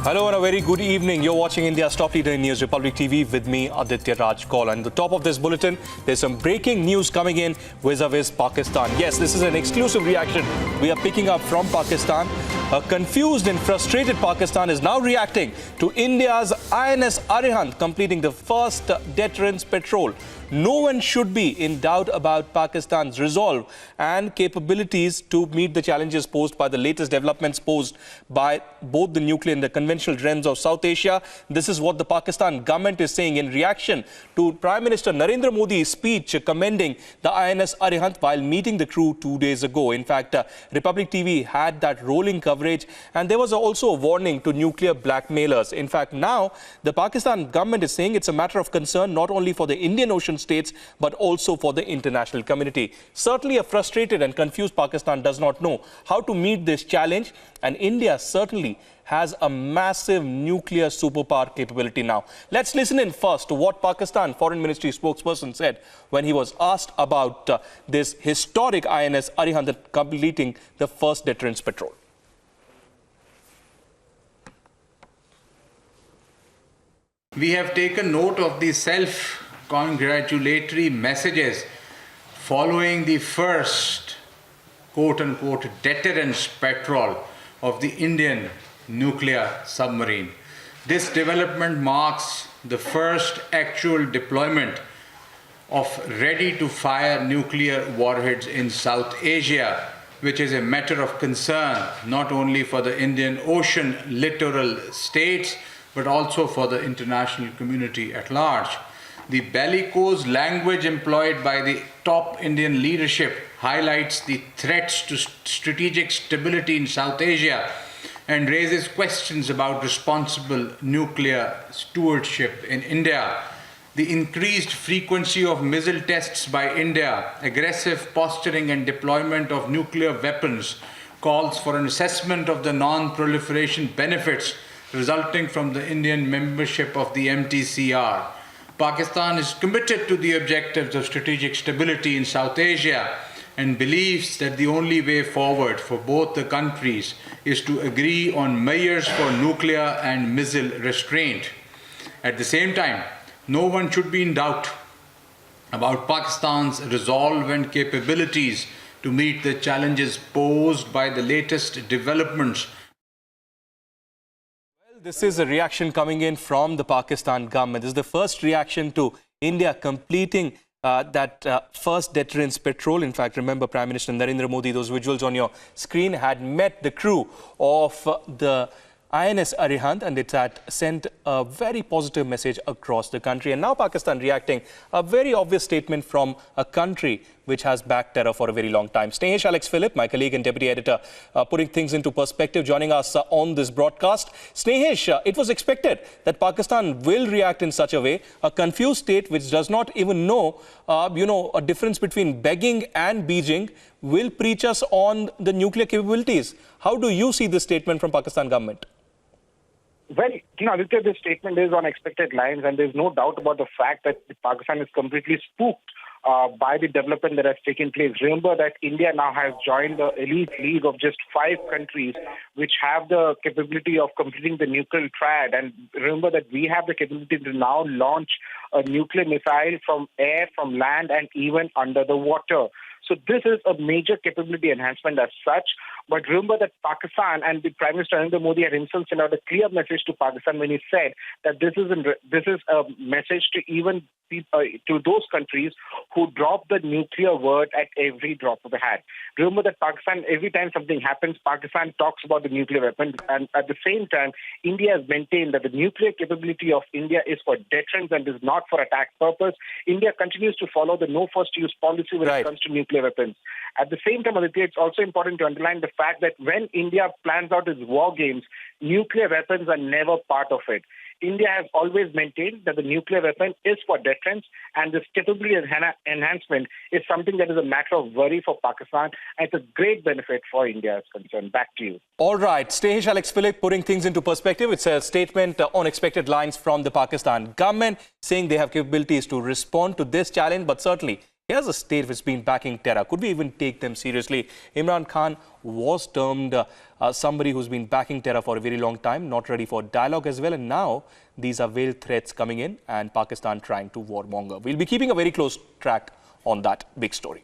Hello and a very good evening. You're watching India's top leader in news, Republic TV, with me, Aditya Raj Kaul. And at the top of this bulletin, there's some breaking news coming in vis-a-vis Pakistan. Yes, this is an exclusive reaction we are picking up from Pakistan. A confused and frustrated Pakistan is now reacting to India's INS Arihant completing the first deterrence patrol. No one should be in doubt about Pakistan's resolve and capabilities to meet the challenges posed by the latest developments posed by both the nuclear and the conventional realms of South Asia. This is what the Pakistan government is saying in reaction to Prime Minister Narendra Modi's speech commending the INS Arihant while meeting the crew 2 days ago. In fact, Republic TV had that rolling coverage, and there was also a warning to nuclear blackmailers. In fact, now the Pakistan government is saying it's a matter of concern not only for the Indian Ocean states but also for the international community. Certainly a frustrated and confused Pakistan does not know how to meet this challenge, and India certainly has a massive nuclear superpower capability now. Let's listen in first to what Pakistan Foreign Ministry spokesperson said when he was asked about this historic INS Arihant completing the first deterrence patrol. We have taken note of the self-congratulatory messages following the first quote-unquote deterrence patrol of the Indian nuclear submarine. This development marks the first actual deployment of ready-to-fire nuclear warheads in South Asia, which is a matter of concern not only for the Indian Ocean littoral states, but also for the international community at large. The bellicose language employed by the top Indian leadership highlights the threats to strategic stability in South Asia and raises questions about responsible nuclear stewardship in India. The increased frequency of missile tests by India, aggressive posturing and deployment of nuclear weapons calls for an assessment of the non-proliferation benefits resulting from the Indian membership of the MTCR. Pakistan is committed to the objectives of strategic stability in South Asia and believes that the only way forward for both the countries is to agree on measures for nuclear and missile restraint. At the same time, no one should be in doubt about Pakistan's resolve and capabilities to meet the challenges posed by the latest developments. This is a reaction coming in from the Pakistan government. This is the first reaction to India completing that first deterrence patrol. In fact, remember Prime Minister Narendra Modi, those visuals on your screen, had met the crew of the INS Arihant, and it had sent a very positive message across the country. And now Pakistan reacting, a very obvious statement from a country which has backed terror for a very long time. Snehesh Alex Philip, my colleague and deputy editor, putting things into perspective, joining us on this broadcast. Snehesh, it was expected that Pakistan will react in such a way. A confused state which does not even know, a difference between begging and begging will preach us on the nuclear capabilities. How do you see this statement from Pakistan government? Well, Aditya, this statement is on expected lines, and there's no doubt about the fact that Pakistan is completely spooked by the development that has taken place. Remember that India now has joined the elite league of just 5 countries which have the capability of completing the nuclear triad. And remember that we have the capability to now launch a nuclear missile from air, from land, and even under the water. So this is a major capability enhancement as such. But remember that Pakistan and the Prime Minister Narendra Modi had himself sent out a clear message to Pakistan when he said that this is a message to even to those countries who drop the nuclear word at every drop of a hat. Remember that Pakistan, every time something happens, Pakistan talks about the nuclear weapon, and at the same time, India has maintained that the nuclear capability of India is for deterrence and is not for attack purpose. India continues to follow the no first use policy when it comes to nuclear weapons. At the same time, Aditya, it's also important to underline the fact that when India plans out its war games, nuclear weapons are never part of it. India has always maintained that the nuclear weapon is for deterrence, and this capability enhancement is something that is a matter of worry for Pakistan, and it's a great benefit for India as concerned. Back to you. All right. Snehesh Alex Philip putting things into perspective. It's a statement on expected lines from the Pakistan government saying they have capabilities to respond to this challenge, but certainly Here's a state which has been backing terror. Could we even take them seriously? Imran Khan was termed somebody who's been backing terror for a very long time, not ready for dialogue as well. And now these are veiled threats coming in and Pakistan trying to warmonger. We'll be keeping a very close track on that big story.